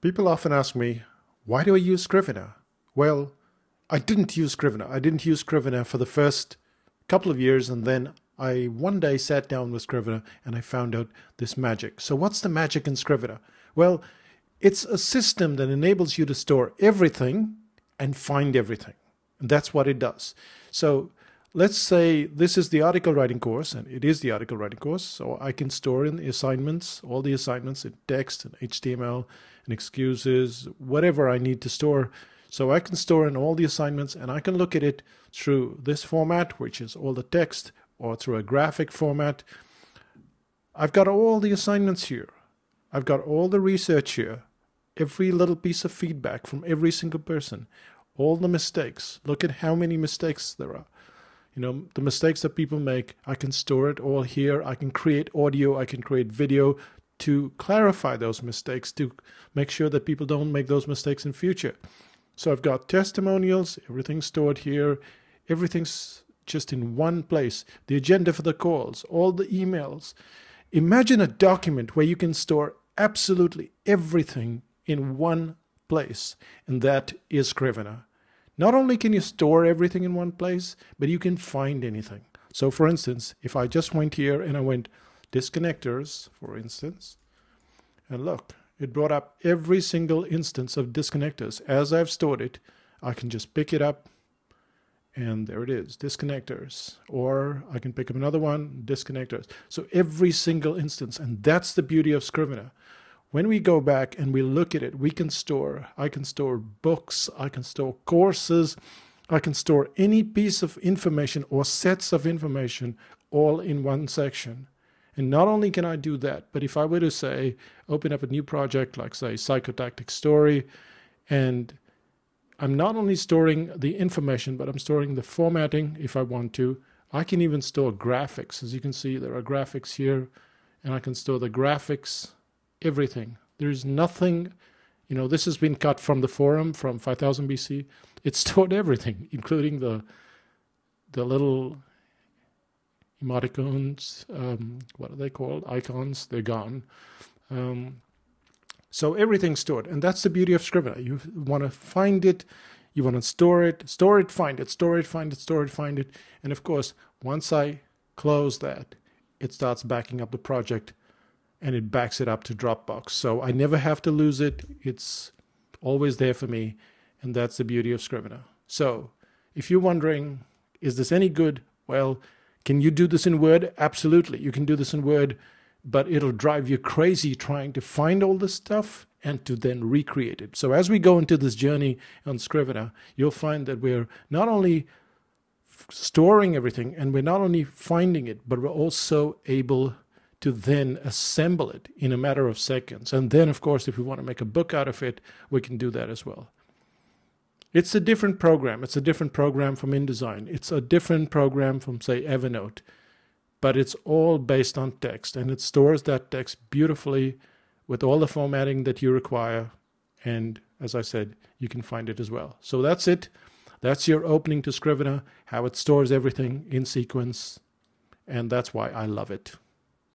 People often ask me, why do I use Scrivener? Well, I didn't use Scrivener. I didn't use Scrivener for the first couple of years, and then I one day sat down with Scrivener and I found out this magic. So what's the magic in Scrivener? Well, it's a system that enables you to store everything and find everything. And that's what it does. So let's say this is the article writing course, and it is the article writing course. So I can store in the assignments, all the assignments in text and HTML and excuses, whatever I need to store. So I can store in all the assignments, and I can look at it through this format, which is all the text, or through a graphic format. I've got all the assignments here. I've got all the research here. Every little piece of feedback from every single person. All the mistakes. Look at how many mistakes there are. You know, the mistakes that people make, I can store it all here. I can create audio. I can create video to clarify those mistakes, to make sure that people don't make those mistakes in future. So I've got testimonials, everything's stored here. Everything's just in one place. The agenda for the calls, all the emails. Imagine a document where you can store absolutely everything in one place, and that is Scrivener. Not only can you store everything in one place, but you can find anything. So for instance, if I just went here and I went disconnectors, for instance, and look, it brought up every single instance of disconnectors. As I've stored it, I can just pick it up, and there it is, disconnectors. Or I can pick up another one, disconnectors. So every single instance, and that's the beauty of Scrivener. When we go back and we look at it, I can store books, I can store courses, I can store any piece of information or sets of information all in one section. And not only can I do that, but if I were to say, open up a new project like say Psychotactic Story, and I'm not only storing the information, but I'm storing the formatting if I want to. I can even store graphics. As you can see, there are graphics here, and I can store the graphics, everything. There's nothing, you know, this has been cut from the forum from 5000 BC. It stored everything, including the little emoticons, what are they called? Icons, they're gone. So everything's stored, and that's the beauty of Scrivener. You want to find it, you want to store it, find it, store it, find it, store it, find it. And of course, once I close that, it starts backing up the project, and it backs it up to Dropbox. So I never have to lose it. It's always there for me, and that's the beauty of Scrivener. So if you're wondering, is this any good? Well, can you do this in Word? Absolutely. You can do this in Word, but it'll drive you crazy trying to find all this stuff and to then recreate it. So as we go into this journey on Scrivener, you'll find that we're not only storing everything and we're not only finding it, but we're also able to then assemble it in a matter of seconds. And then, of course, if we want to make a book out of it, we can do that as well. It's a different program. It's a different program from InDesign. It's a different program from, say, Evernote. But it's all based on text, and it stores that text beautifully with all the formatting that you require. And as I said, you can find it as well. So that's it. That's your opening to Scrivener, how it stores everything in sequence. And that's why I love it.